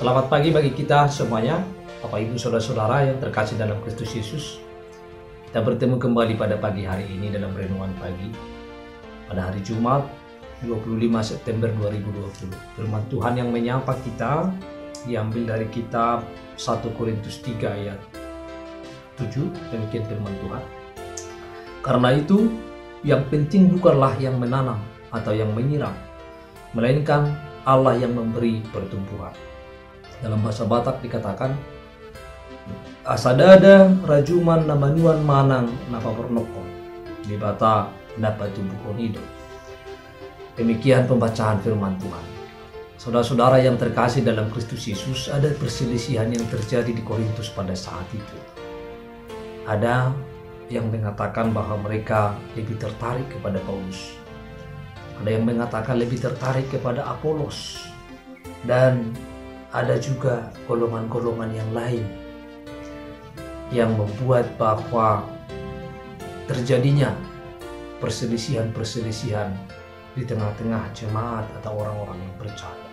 Selamat pagi bagi kita semuanya, Bapak Ibu Saudara-saudara yang terkasih dalam Kristus Yesus. Kita bertemu kembali pada pagi hari ini dalam renungan pagi pada hari Jumat 25 September 2020. Firman Tuhan yang menyapa kita diambil dari kitab 1 Korintus 3 ayat 7. Demikian firman Tuhan. Karena itu, yang penting bukanlah yang menanam atau yang menyiram, melainkan Allah yang memberi pertumbuhan. Dalam bahasa Batak dikatakan, asadada rajuman namanuan manang napapernokon, di bata dapat tumbuhon hidup. Demikian pembacaan firman Tuhan. Saudara-saudara yang terkasih dalam Kristus Yesus, ada perselisihan yang terjadi di Korintus pada saat itu. Ada yang mengatakan bahwa mereka lebih tertarik kepada Paulus. Ada yang mengatakan lebih tertarik kepada Apolos. Dan ada juga golongan-golongan yang lain yang membuat bahwa terjadinya perselisihan-perselisihan di tengah-tengah jemaat atau orang-orang yang percaya.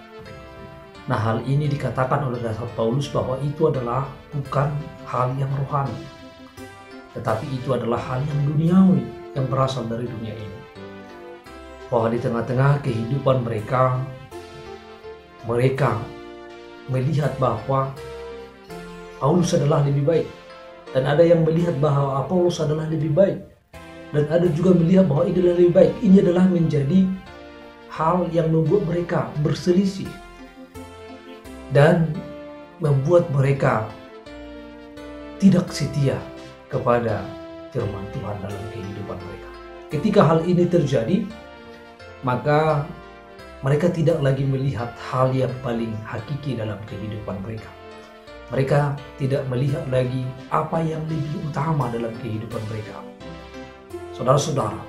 Nah, hal ini dikatakan oleh Rasul Paulus bahwa itu adalah bukan hal yang rohani, tetapi itu adalah hal yang duniawi yang berasal dari dunia ini. Bahwa di tengah-tengah kehidupan mereka melihat bahwa Paulus adalah lebih baik, dan ada yang melihat bahwa Apolos adalah lebih baik, dan ada juga melihat bahwa ini adalah lebih baik. Ini adalah menjadi hal yang membuat mereka berselisih dan membuat mereka tidak setia kepada firman Tuhan dalam kehidupan mereka. Ketika hal ini terjadi, maka mereka tidak lagi melihat hal yang paling hakiki dalam kehidupan mereka. Mereka tidak melihat lagi apa yang lebih utama dalam kehidupan mereka. Saudara-saudara,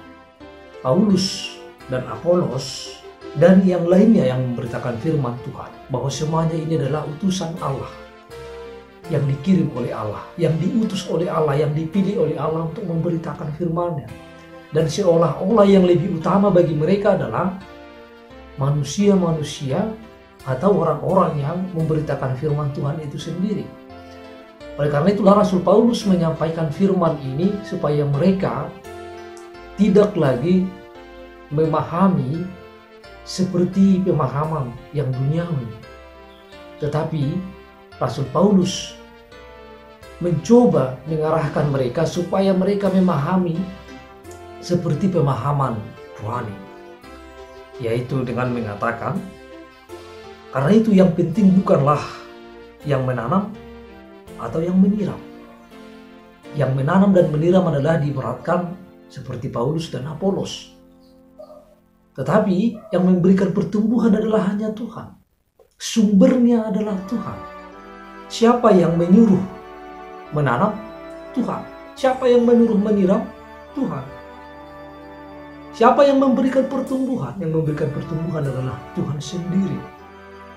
Paulus dan Apolos dan yang lainnya yang memberitakan firman Tuhan bahwa semuanya ini adalah utusan Allah, yang dikirim oleh Allah, yang diutus oleh Allah, yang dipilih oleh Allah untuk memberitakan firman-Nya. Dan seolah-olah yang lebih utama bagi mereka adalah manusia-manusia atau orang-orang yang memberitakan firman Tuhan itu sendiri. Oleh karena itulah Rasul Paulus menyampaikan firman ini supaya mereka tidak lagi memahami seperti pemahaman yang duniawi. Tetapi Rasul Paulus mencoba mengarahkan mereka supaya mereka memahami seperti pemahaman rohani, yaitu dengan mengatakan, karena itu yang penting bukanlah yang menanam atau yang menyiram. Yang menanam dan menyiram adalah diibaratkan seperti Paulus dan Apolos. Tetapi yang memberikan pertumbuhan adalah hanya Tuhan. Sumbernya adalah Tuhan. Siapa yang menyuruh menanam? Tuhan. Siapa yang menyuruh menyiram? Tuhan. Siapa yang memberikan pertumbuhan? Yang memberikan pertumbuhan adalah Tuhan sendiri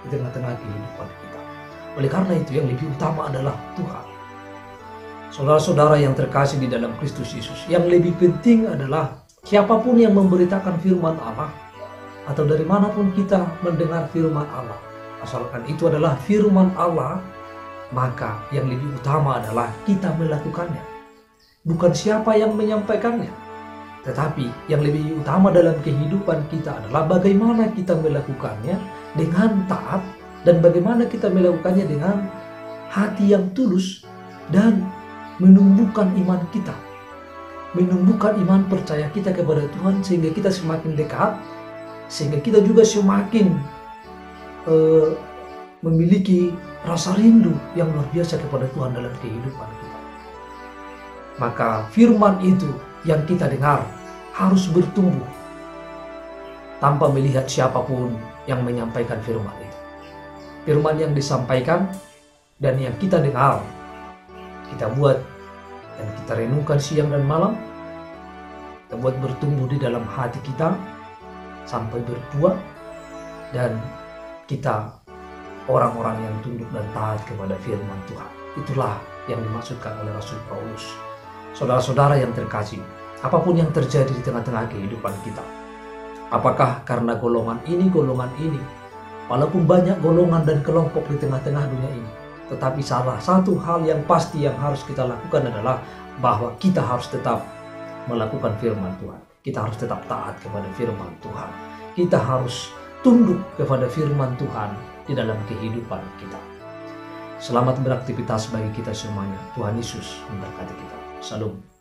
di tengah-tengah kehidupan kita. Oleh karena itu yang lebih utama adalah Tuhan. Saudara-saudara yang terkasih di dalam Kristus Yesus, yang lebih penting adalah siapapun yang memberitakan firman Allah atau dari manapun kita mendengar firman Allah, asalkan itu adalah firman Allah, maka yang lebih utama adalah kita melakukannya. Bukan siapa yang menyampaikannya, tetapi yang lebih utama dalam kehidupan kita adalah bagaimana kita melakukannya dengan taat dan bagaimana kita melakukannya dengan hati yang tulus dan menumbuhkan iman kita. Menumbuhkan iman percaya kita kepada Tuhan sehingga kita semakin dekat, sehingga kita juga semakin memiliki rasa rindu yang luar biasa kepada Tuhan dalam kehidupan kita. Maka firman itu yang kita dengar harus bertumbuh tanpa melihat siapapun yang menyampaikan firman itu. Firman yang disampaikan dan yang kita dengar, kita buat dan kita renungkan siang dan malam, kita buat bertumbuh di dalam hati kita sampai berbuah, dan kita orang-orang yang tunduk dan taat kepada firman Tuhan. Itulah yang dimaksudkan oleh Rasul Paulus. Saudara-saudara yang terkasih, apapun yang terjadi di tengah-tengah kehidupan kita, apakah karena golongan ini Walaupun banyak golongan dan kelompok di tengah-tengah dunia ini, tetapi salah satu hal yang pasti yang harus kita lakukan adalah bahwa kita harus tetap melakukan firman Tuhan. Kita harus tetap taat kepada firman Tuhan. Kita harus tunduk kepada firman Tuhan di dalam kehidupan kita. Selamat beraktivitas bagi kita semuanya. Tuhan Yesus memberkati kita. Shalom.